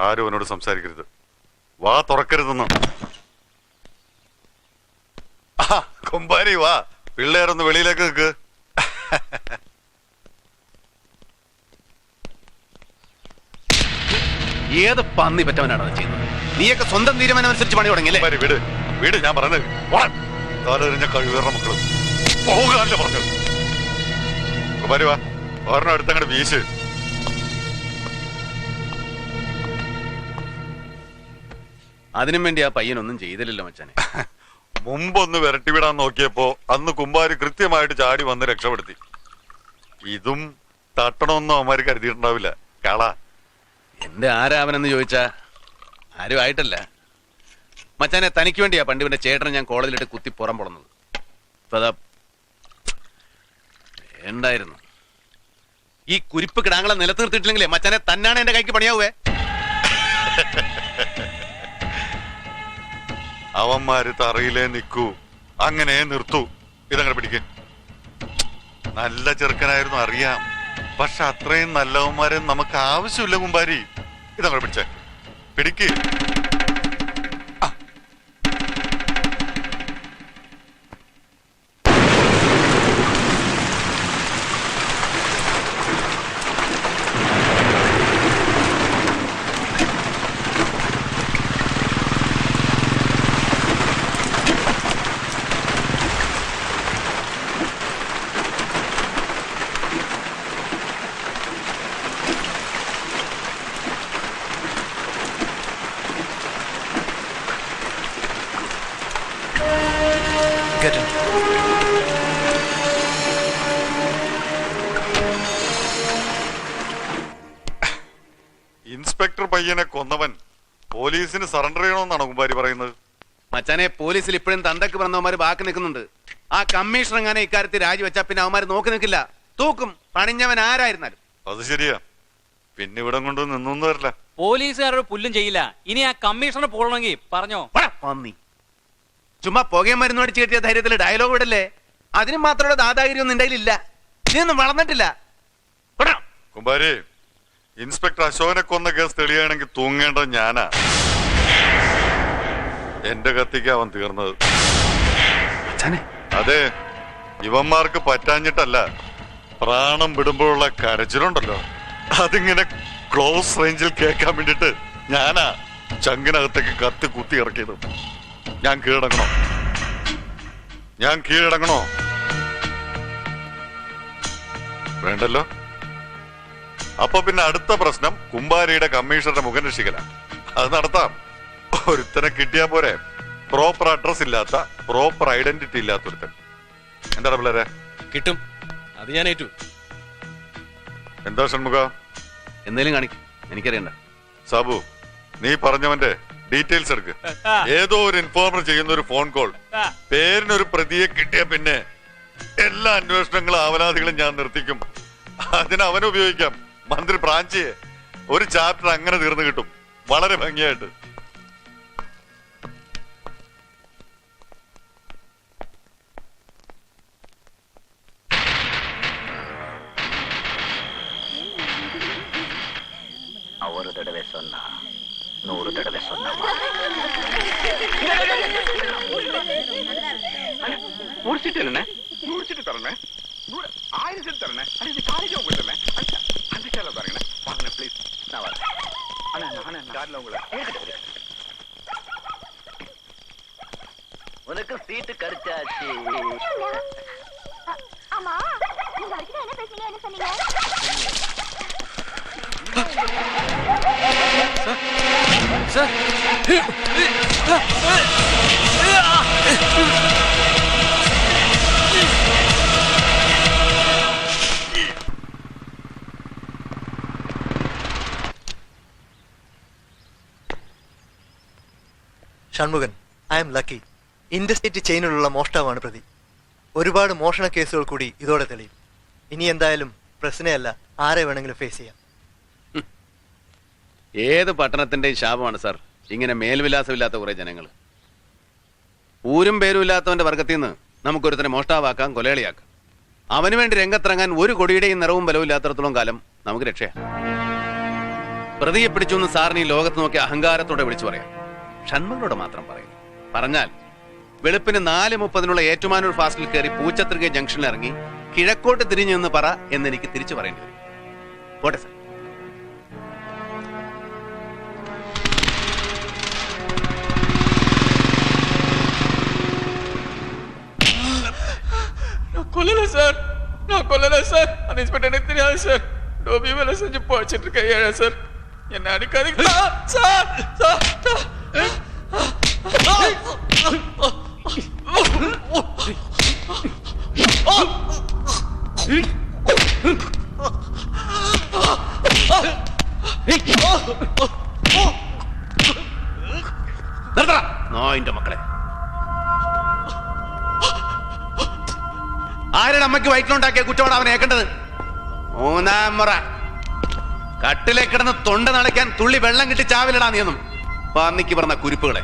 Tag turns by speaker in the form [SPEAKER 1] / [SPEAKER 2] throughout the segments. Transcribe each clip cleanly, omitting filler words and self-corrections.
[SPEAKER 1] ആരും അവനോട് സംസാരിക്കരുത്. വാ തുറക്കരുതെന്ന്. കുമ്പാരി വാ, പിള്ളേരൊന്ന് വെളിയിലേക്ക് നിൽക്ക്.
[SPEAKER 2] ഏത് പന്നി പറ്റവനാണ് അത് ചെയ്യുന്നത്? നീയൊക്കെ സ്വന്തം തീരുമാനം അനുസരിച്ച് പണി തുടങ്ങിയല്ലേ?
[SPEAKER 1] വീട് വീട് ഞാൻ പറഞ്ഞത് കാലെറിഞ്ഞ കഴിവേറ മക്കള് പോകാനല്ലേ പറഞ്ഞത്. കുമാരി വാ, ഒരെണ്ണം അടുത്തങ്ങടെ വീശ്.
[SPEAKER 2] അതിനും വേണ്ടി ആ പയ്യനൊന്നും ചെയ്തില്ലല്ലോ മച്ചാനെ.
[SPEAKER 1] മുമ്പൊന്ന് വിരട്ടിവിടാൻ നോക്കിയപ്പോ അന്ന് കുമ്പാരി കൃത്യമായിട്ട് ചാടി വന്ന് രക്ഷപ്പെടുത്തി. ഇതും തട്ടണമെന്നും അവന്മാര് കരുതിയിട്ടുണ്ടാവില്ല. കള
[SPEAKER 2] എന്റെ ആരാവനെന്ന് ചോദിച്ചാ ആരും ആയിട്ടല്ല മച്ചാനെ. തനിക്ക് വേണ്ടിയാ പണ്ടിവന്റെ ചേട്ടനെ ഞാൻ കോളേജിലിട്ട് കുത്തി പുറം പൊളന്നത്. വേണ്ടായിരുന്നു. ഈ കുരിപ്പ് കിടാങ്ങളെ നിലത്ത് നിർത്തിയിട്ടില്ലെങ്കിലേ മച്ചാനെ തന്നാണ് എന്റെ കൈക്ക് പണിയാവേ.
[SPEAKER 1] അവന്മാര് തറയിലേ നിൽക്കൂ, അങ്ങനെ നിർത്തൂ. ഇതങ്ങനെ പിടിക്ക്. നല്ല ചെറുക്കനായിരുന്നു അറിയാം, പക്ഷെ അത്രയും നല്ലവന്മാരെ നമുക്ക് ആവശ്യമില്ല കുമ്പാരി. ഇതങ്ങനെ പിടിച്ചേ, പിടിക്ക്. ഇൻസ്പെക്ടർ പയ്യനെ കൊന്നവൻ പോലീസിന് സറണ്ടർ ചെയ്യണമെന്നാണ് കുമ്പാരി പറയുന്നത്.
[SPEAKER 2] മച്ചാനെ, പോലീസിൽ ഇപ്പോഴും തന്തക്ക് പറഞ്ഞവന്മാര് ബാക്കി നിൽക്കുന്നുണ്ട്. ആ കമ്മീഷണർ എങ്ങനെ ഇക്കാര്യത്തിൽ രാജിവെച്ചാ പിന്നെ അവന്മാര് നോക്കി നിൽക്കില്ല, തൂക്കും. പണിഞ്ഞവൻ ആരായിരുന്നാലും.
[SPEAKER 1] അത് ശരിയാ, പിന്നെ ഇവിടെ കൊണ്ട് നിന്നൊന്നും വരില്ല.
[SPEAKER 3] പോലീസുകാരോട് പുല്ലും ചെയ്യില്ല. ഇനി ആ കമ്മീഷണർ പോകണമെങ്കിൽ പറഞ്ഞോ.
[SPEAKER 2] പന്നി ചുമ്മാ പുകയും മരുന്ന് അടിച്ചു കെട്ടിയ ധൈര്യത്തിൽ ഡയലോഗ് വിടല്ലേ. അതിനും മാത്രമുള്ള ദാദാഗിരിയൊന്നും നിന്റെ കയ്യിലില്ല. നീയൊന്നും വളർന്നിട്ടില്ല.
[SPEAKER 1] കുമ്പാരി, ഇൻസ്പെക്ടർ അശോകനെ കൊന്ന കേസ് തെളിയാണെങ്കിൽ തൂങ്ങേണ്ടത് ഞാനാ. എന്റെ കത്തിക്ക് അവൻ തീർന്നത്. അതെ, ഇവന്മാർക്ക് പറ്റാഞ്ഞിട്ടല്ല, പ്രാണം വിടുമ്പോഴുള്ള കരച്ചിലുണ്ടല്ലോ, അതിങ്ങനെ ക്ലോസ് റേഞ്ചിൽ കേൾക്കാൻ വേണ്ടിട്ട് ഞാനാ ചങ്കിനകത്തേക്ക് കത്തി കുത്തി ഇറക്കിയത്. ഞാൻ കീഴടങ്ങണോ? വേണ്ടല്ലോ. അപ്പൊ പിന്നെ അടുത്ത പ്രശ്നം കുമ്പാരിയുടെ കമ്മീഷണറുടെ മുഖം രക്ഷിക്കല. അത് നടത്താം. ഒരുത്തനെ കിട്ടിയാ പോരെ, പ്രോപ്പർ അഡ്രസ് ഇല്ലാത്ത, പ്രോപ്പർ ഐഡന്റിറ്റി ഇല്ലാത്തൊരുത്തൻ. എന്താണ് പിള്ളേരെ?
[SPEAKER 4] കിട്ടും, അത് ഞാൻ ഏറ്റു.
[SPEAKER 1] എന്താ ഷൺമുഖ?
[SPEAKER 2] എന്തേലും കാണിക്കും, എനിക്കറിയണ്ട.
[SPEAKER 1] സാബു, നീ പറഞ്ഞവന്റെ ഡീറ്റെയിൽസ് എടുക്ക്. ഏതോ ഒരു ഇൻഫോർമർ ചെയ്യുന്ന ഒരു ഫോൺ കോൾ, പേരിനൊരു പ്രതിയെ കിട്ടിയ പിന്നെ എല്ലാ അന്വേഷണങ്ങളും ആവലാതികളും ഞാൻ നിർത്തിക്കും. അതിന് അവനെ ഉപയോഗിക്കാം. മന്ത്രി ബ്രാഞ്ചിയെ ഒരു ചാപ്റ്റർ അങ്ങനെ തീർന്നു കിട്ടും, വളരെ ഭംഗിയായിട്ട്.
[SPEAKER 5] ஒரு தடவை சொன்னா 100 தடவை சொன்னா முடிச்சிட்டு முடிச்சிட்டு தரேன். 1000 செட் தரேன். அது காலேஜ் உங்களுக்கு தரேன். அந்த சேல பாருங்க, வாங்க ப்ளீஸ். நான் வரேன். அண்ணா நானே கார்ல உங்களை உனக்கு சீட்டு கிடைச்சாச்சு.
[SPEAKER 6] ஆமா, நீங்க வரைக்கும் என்ன பேசுறீங்க? என்ன சொன்னீங்க?
[SPEAKER 3] Sir
[SPEAKER 7] Shanmukhan, I am lucky. Interstate ചെയിനിലുള്ള മോഷ്ടാവാണ് പ്രതി. ഒരുപാട് മോഷണ കേസുകൾ കൂടി ഇതോടെ തെളിയും. ഇനി എന്തായാലും പ്രശ്നമല്ല, ആരെ വേണമെങ്കിലും ഫേസ് ചെയ്യാം.
[SPEAKER 2] ഏത് പട്ടണത്തിന്റെയും ശാപമാണ് സാർ ഇങ്ങനെ മേൽവിലാസമില്ലാത്ത കുറെ ജനങ്ങൾ. ഊരും പേരും ഇല്ലാത്തവന്റെ വർഗത്തിൽ നിന്ന് നമുക്കൊരുത്തനെ മോഷ്ടാവാക്കാം, കൊലയാളിയാക്കാം. അവന് വേണ്ടി രംഗത്തിറങ്ങാൻ ഒരു കൊടിയുടെയും നിറവും ബലവും ഇല്ലാത്തടത്തോളം കാലം നമുക്ക് രക്ഷയാണ്. പ്രതിയെ പിടിച്ചു എന്ന് സാറിന് ഈ ലോകത്ത് നോക്കി അഹങ്കാരത്തോടെ വിളിച്ചു പറയാം. ഷൺമുഖനോട് മാത്രം പറയും. പറഞ്ഞാൽ വെളുപ്പിന് 4:30 ഏറ്റുമാനൂർ ഫാസ്റ്റിൽ കയറി പൂച്ചത്രിക ജംഗ്ഷനിൽ ഇറങ്ങി കിഴക്കോട്ട് തിരിഞ്ഞു എന്ന് പറ എന്ന് എനിക്ക് തിരിച്ചു പറയേണ്ടി വരും. പോട്ടെ സാർ.
[SPEAKER 8] நான் கொல்லல சார். அந்த இன்ஸ்பெக்டர் எனக்கு தெரியாது சார். டோபி வேலை செஞ்சு போச்சிட்டு கையாள சார். என்ன அடிக்காதீங்க சார்.
[SPEAKER 2] നോയിന്റെ മക്കളെ, ആരുടെ അമ്മയ്ക്ക് വയറ്റിലുണ്ടാക്കിയ കുറ്റമാണ് അവൻ ഏക്കേണ്ടത്? 3-ാം മുറ കട്ടിലെ കിടന്ന് തൊണ്ട നടക്കാൻ തുള്ളി വെള്ളം കിട്ടി ചാവിലിടാ നീയൊന്നും. പന്നിക്ക് പറഞ്ഞ കുരിപ്പുകളെ.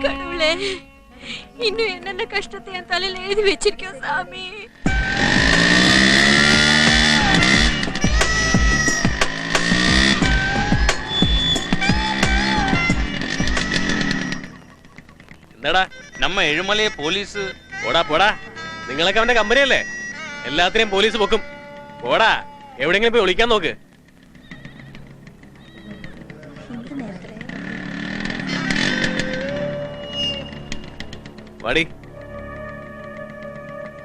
[SPEAKER 6] கடவுளே, இன்னும் என்னென்ன கஷ்டத்தை என் தலையில எழுதி வச்சிருக்கோம் சாமி.
[SPEAKER 4] എന്താടാ നമ്മ എഴുമലയെ പോലീസ്? പോടാ പോടാ, നിങ്ങളൊക്കെ അവന്റെ കമ്പനിയല്ലേ? എല്ലാത്തിനെയും പോലീസ് പൊക്കും. പോടാ, എവിടെയെങ്കിലും പോയി ഒളിക്കാൻ നോക്ക്. വാടി,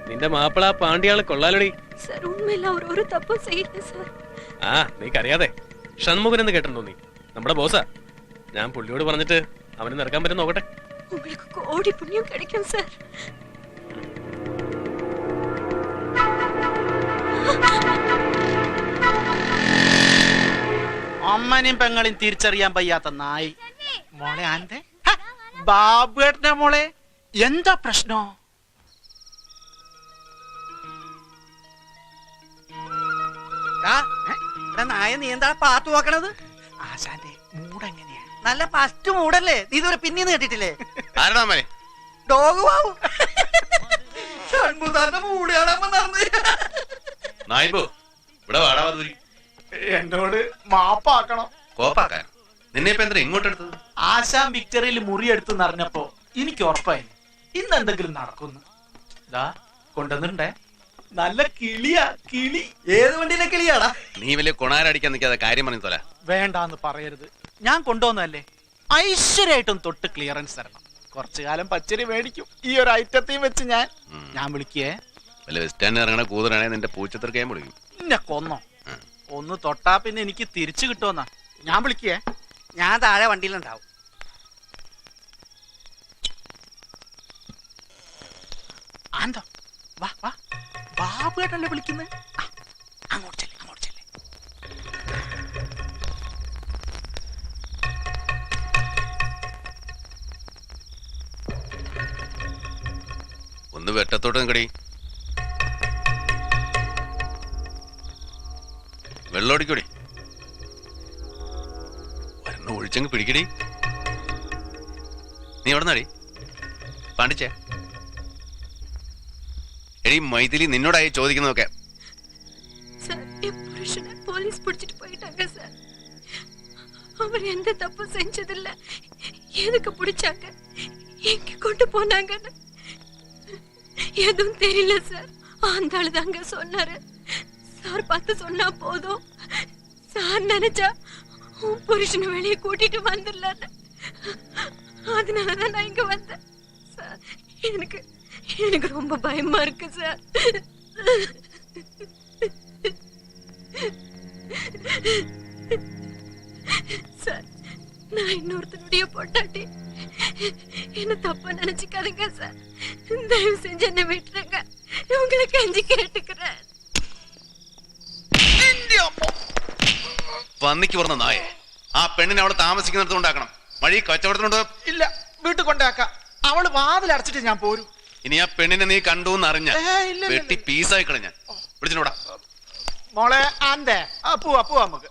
[SPEAKER 4] നിന്റെ മാപ്പിള പാണ്ടിയാള് കൊള്ളാലടി.
[SPEAKER 6] சார் உண்மையில அவர் ஒரு தப்பும் செய்யல சார்.
[SPEAKER 4] ആ നീക്കറിയാതെ ഷൺമുഖൻ എന്ന് കേട്ടിട്ടുണ്ടോ നീ? നമ്മുടെ ബോസാ. ഞാൻ പുള്ളിയോട് പറഞ്ഞിട്ട് അവന് നിറക്കാൻ പറ്റും നോക്കട്ടെ.
[SPEAKER 6] உங்களுக்கு கோடி புண்ணியம் கிடைக்கும் சார்.
[SPEAKER 9] അമ്മനെയും പെങ്ങളെയും തിരിച്ചറിയാൻ വയ്യാത്ത നായി. മോളെ ആന്റെ ബാബുവേട്ടന്റെ മോളെ, എന്താ പ്രശ്നം? നായ നീ എന്താ പാത്തു നോക്കണത്? ആശാന്റെ മൂഡ് എങ്ങനെയാ? നല്ല ഫസ്റ്റ് മൂഡല്ലേ? നീ ഇതുവരെ പിന്നീന്ന് കേട്ടിട്ടില്ലേ?
[SPEAKER 2] ആരടാ അമ്മേ?
[SPEAKER 9] ഡോഗ് വാവു. ഷൺമുഖാന്റെ മൂഡ് കാണാൻ നടന്ന്
[SPEAKER 2] നായിബോ, ഇവിടെ വാടാ വധൂരി.
[SPEAKER 9] എന്നോട് മാപ്പാക്കണം.
[SPEAKER 2] കോപ്പാക്കാൻ നിന്നെ ഇപ്പൊ എന്താ ഇങ്ങോട്ട് എടുത്തത്?
[SPEAKER 9] ആശാൻ വിക്ടറിയിൽ മുറിയെടുത്തെന്ന് അറിഞ്ഞപ്പോ എനിക്ക് ഉറപ്പായി ഇന്ന് എന്തെങ്കിലും നടക്കുന്നു. ദാ കൊണ്ടുവന്നിട്ടുണ്ടേ, നല്ല കിളിയാ കിളി. ഏത് വണ്ടിയിലെ കിളിയാടാ?
[SPEAKER 2] നീ വലിയ കൊണാരടിക്കാൻ നിൽക്കാതെ കാര്യം പറഞ്ഞു തോല.
[SPEAKER 9] വേണ്ടാന്ന് പറയരുത്, ഞാൻ കൊണ്ടുവന്നല്ലേ. ഐശ്വര്യമായിട്ടും തൊട്ട് ക്ലിയറൻസ് തരണം. കുറച്ചു കാലം പച്ചരി മേടിക്കും ഈ ഒരു ഐറ്റത്തെയും വെച്ച്. ഞാൻ വിളിക്കേ.
[SPEAKER 2] വല്ല ബസ് സ്റ്റാൻഡിൽ ഇറങ്ങണ കൂതറാണെ നിന്റെ പൂച്ചത്തിർക്കയും വിളിക്കും.
[SPEAKER 9] എന്നെ കൊന്നോ? ഒന്ന് തൊട്ടാ പിന്നെ എനിക്ക് തിരിച്ചു കിട്ടുമെന്നാ. ഞാൻ വിളിക്കേ. ഞാൻ താഴെ വണ്ടിയിലുണ്ടാവും. ആന്തോ വാ വാ, ബാബുവേട്ടല്ലേ വിളിക്കുന്നത്? അങ്ങോട്ട് ചെല്ലേ, അങ്ങോട്ട് ചെല്ലേ.
[SPEAKER 2] ഒന്ന് വെട്ടത്തോട്ട് നിക്കടി. വെള്ളോടിക്കൂടി. ഒരെണ്ണം ഒഴിച്ചങ്ങ് പിടിക്കടി. നീ എവിടെ നടി പാണ്ടിച്ചേ? എടി മൈഥിലി, നിന്നോടായി ചോദിക്കുന്നതൊക്കെ.
[SPEAKER 6] சார், என் புருஷனை போலீஸ் பிடிச்சிட்டு போயிட்டாங்க சார். அவர் எந்த தப்பும் செஞ்சதில்ல. எதுக்கு பிடிச்சாங்க, எங்க கொண்டு போனாங்கன்னு எதுவும் தெரியல சார். அந்த ஆளு தாங்க சொன்னாரு. சார் பார்த்து சொன்னா போதும். சார் நினைச்சா உன் புருஷனை வெளியே கூட்டிட்டு வந்துடலான்னு. அதனாலதான் நான் இங்க வந்தேன் சார். எனக்கு எனக்கு ரொம்ப பயமா இருக்கு சார். சார், நான் இன்னொருத்தனுடைய பொண்டாட்டி. என்ன தப்பா நினைச்சுக்காதுங்க சார். தயவு செஞ்சு என்ன விட்டுருங்க. உங்களை கஞ்சி கேட்டுக்கிறேன்.
[SPEAKER 2] പന്നിക്ക് പറഞ്ഞ നായെ, ആ പെണ്ണിനെ അവിടെ താമസിക്കുന്നിടത്ത് കൊണ്ടാക്കണം. വഴി കച്ചവടത്തിനുണ്ടോ?
[SPEAKER 9] ഇല്ല, വീട്ടിൽ കൊണ്ടാക്കാം. അവള് വാതിൽ അടച്ചിട്ട് ഞാൻ പോരും.
[SPEAKER 2] ഇനി ആ പെണ്ണിനെ നീ കണ്ടു എന്നറിഞ്ഞ
[SPEAKER 9] ഇല്ല,
[SPEAKER 2] വെട്ടി പീസായി കളഞ്ഞ. വിളിച്ചിട്ടോടാ
[SPEAKER 9] മോളെ. ആന്തേ പോവാ നമുക്ക്.